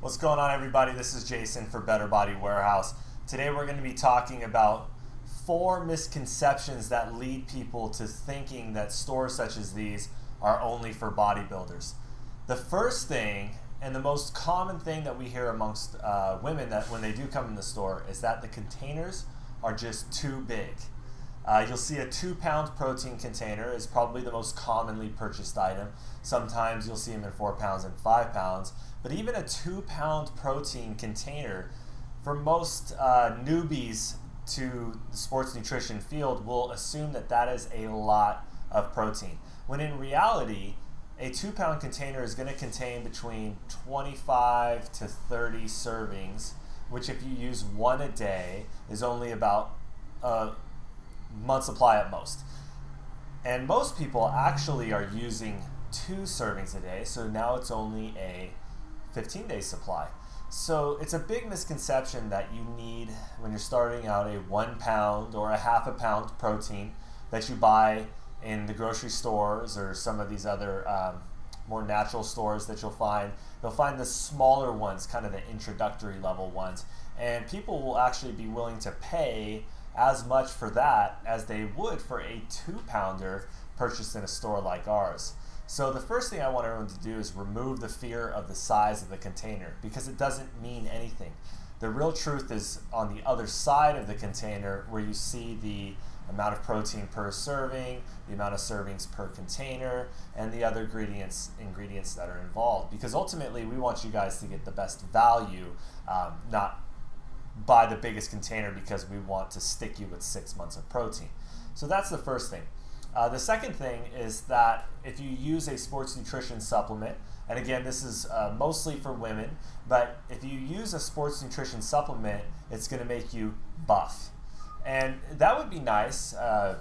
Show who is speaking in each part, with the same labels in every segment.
Speaker 1: What's going on, everybody? This is Jason for Better Body Warehouse. Today we're going to be talking about 4 misconceptions that lead people to thinking that stores such as these are only for bodybuilders. The first thing, and the most common thing that we hear amongst women that when they do come in the store, is that the containers are just too big. You'll see a 2-pound protein container is probably the most commonly purchased item. Sometimes you'll see them in 4 pounds and 5 pounds. But even a 2-pound protein container, for most newbies to the sports nutrition field, will assume that that is a lot of protein. When in reality, a 2-pound container is going to contain between 25 to 30 servings, which if you use one a day is only about a month supply at most. And most people actually are using 2 servings a day, so now it's only a 15-day supply. So it's a big misconception that you need, when you're starting out, a 1 pound or a half a pound protein that you buy in the grocery stores or some of these other more natural stores that you'll find. You'll find the smaller ones, kind of the introductory level ones, and people will actually be willing to pay as much for that as they would for a 2-pounder purchased in a store like ours. So the first thing I want everyone to do is remove the fear of the size of the container, because it doesn't mean anything. The real truth is on the other side of the container, where you see the amount of protein per serving, the amount of servings per container, and the other ingredients that are involved. Because ultimately we want you guys to get the best value, not buy the biggest container because we want to stick you with 6 months of protein. So that's the first thing. The second thing is that if you use a sports nutrition supplement, and again, this is mostly for women, but if you use a sports nutrition supplement, it's going to make you buff. And that would be nice,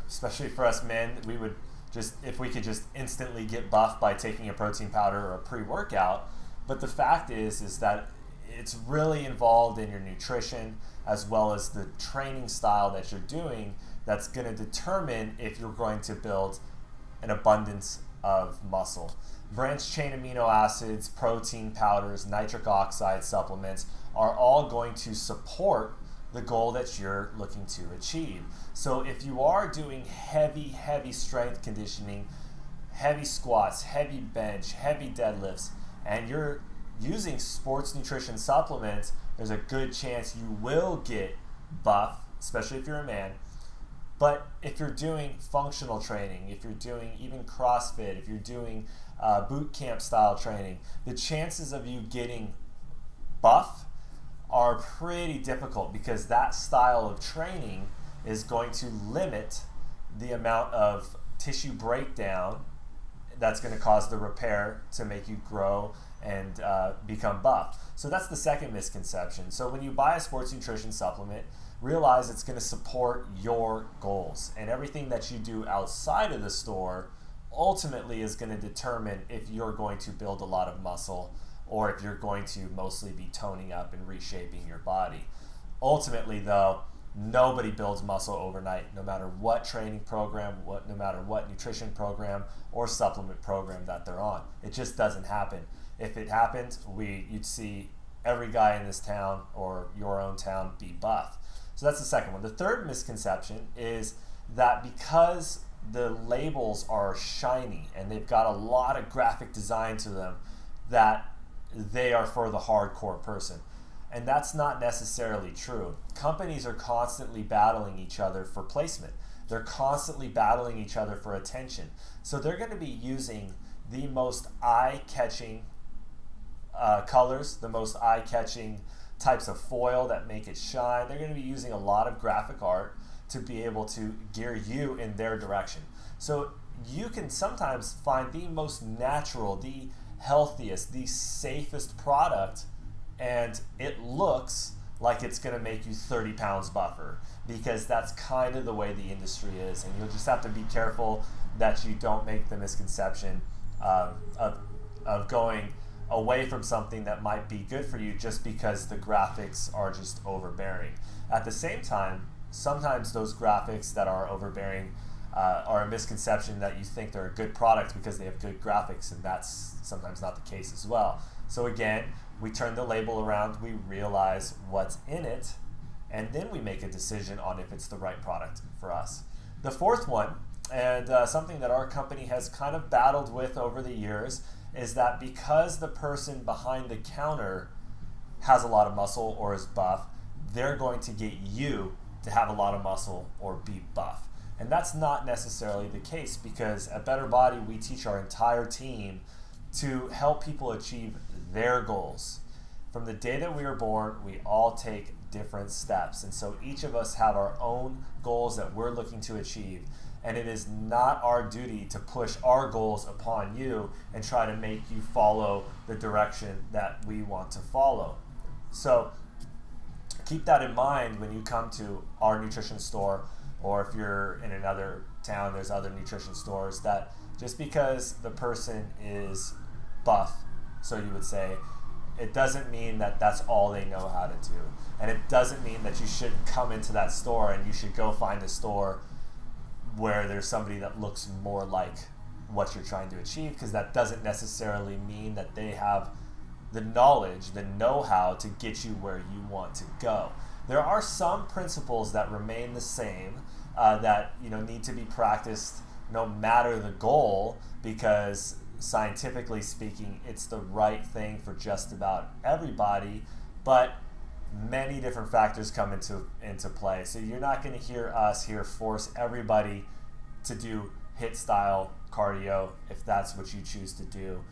Speaker 1: especially for us men. We would just, if we could just instantly get buff by taking a protein powder or a pre-workout. But the fact is that it's really involved in your nutrition as well as the training style that you're doing that's going to determine if you're going to build an abundance of muscle. Branched chain amino acids, protein powders, nitric oxide supplements are all going to support the goal that you're looking to achieve. So if you are doing heavy strength conditioning, heavy squats, heavy bench, heavy deadlifts, and you're using sports nutrition supplements, there's a good chance you will get buff, especially if you're a man. But if you're doing functional training, if you're doing even CrossFit, if you're doing boot camp style training, the chances of you getting buff are pretty difficult, because that style of training is going to limit the amount of tissue breakdown that's going to cause the repair to make you grow and become buff. So that's the second misconception. So when you buy a sports nutrition supplement, realize it's going to support your goals, and everything that you do outside of the store ultimately is going to determine if you're going to build a lot of muscle or if you're going to mostly be toning up and reshaping your body. Ultimately though, nobody builds muscle overnight, no matter what training program, no matter what nutrition program or supplement program that they're on. It just doesn't happen. If it happened, you'd see every guy in this town or your own town be buff. So that's the second one. The third misconception is that because the labels are shiny and they've got a lot of graphic design to them, that they are for the hardcore person. And that's not necessarily true. Companies are constantly battling each other for placement. They're constantly battling each other for attention. So they're going to be using the most eye-catching colors, the most eye-catching types of foil that make it shine. They're going to be using a lot of graphic art to be able to gear you in their direction. So you can sometimes find the most natural, the healthiest, the safest product, and it looks like it's going to make you 30 pounds buffer, because that's kind of the way the industry is. And you'll just have to be careful that you don't make the misconception of going away from something that might be good for you just because the graphics are just overbearing. At the same time, sometimes those graphics that are overbearing are a misconception that you think they're a good product because they have good graphics, and that's sometimes not the case as well. So again, we turn the label around, we realize what's in it, and then we make a decision on if it's the right product for us. The fourth one, and something that our company has kind of battled with over the years, is that because the person behind the counter has a lot of muscle or is buff, they're going to get you to have a lot of muscle or be buff. And that's not necessarily the case, because at Better Body, we teach our entire team to help people achieve their goals. From the day that we were born, we all take different steps. And so each of us have our own goals that we're looking to achieve. And it is not our duty to push our goals upon you and try to make you follow the direction that we want to follow. So keep that in mind when you come to our nutrition store, or if you're in another town, there's other nutrition stores, that just because the person is buff, so you would say, it doesn't mean that that's all they know how to do. And it doesn't mean that you shouldn't come into that store and you should go find a store where there's somebody that looks more like what you're trying to achieve, because that doesn't necessarily mean that they have the knowledge, the know-how to get you where you want to go. There are some principles that remain the same, that need to be practiced no matter the goal, because scientifically speaking, it's the right thing for just about everybody, but many different factors come into play. So you're not going to hear us here force everybody to do HIIT style cardio. If that's what you choose to do,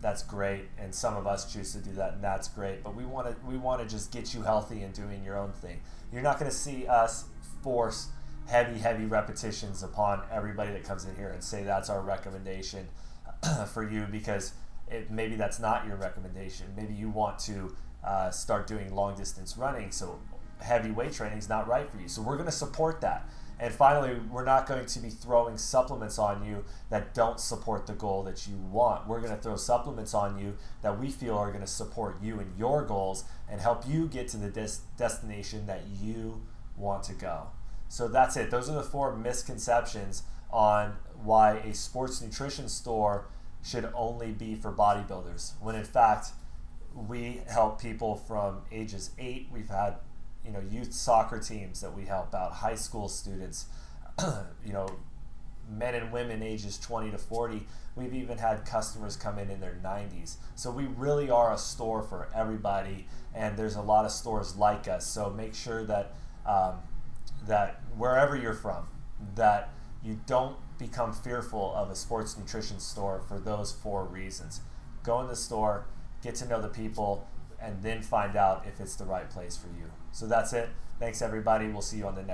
Speaker 1: that's great, and some of us choose to do that, and that's great. But we want to just get you healthy and doing your own thing. You're not going to see us force heavy repetitions upon everybody that comes in here and say that's our recommendation for you, because maybe that's not your recommendation. Maybe you want to start doing long distance running, so heavy weight training is not right for you. So we're going to support that. And finally, we're not going to be throwing supplements on you that don't support the goal that you want. We're going to throw supplements on you that we feel are going to support you and your goals and help you get to the destination that you want to go. So that's it. Those are the 4 misconceptions on why a sports nutrition store should only be for bodybuilders, when in fact we help people from ages 8. We've had youth soccer teams that we help out, high school students, men and women ages 20 to 40. We've even had customers come in their 90s. So we really are a store for everybody, and there's a lot of stores like us. So make sure that that wherever you're from, that you don't become fearful of a sports nutrition store for those 4 reasons. Go in the store, get to know the people, and then find out if it's the right place for you. So that's it. Thanks everybody. We'll see you on the next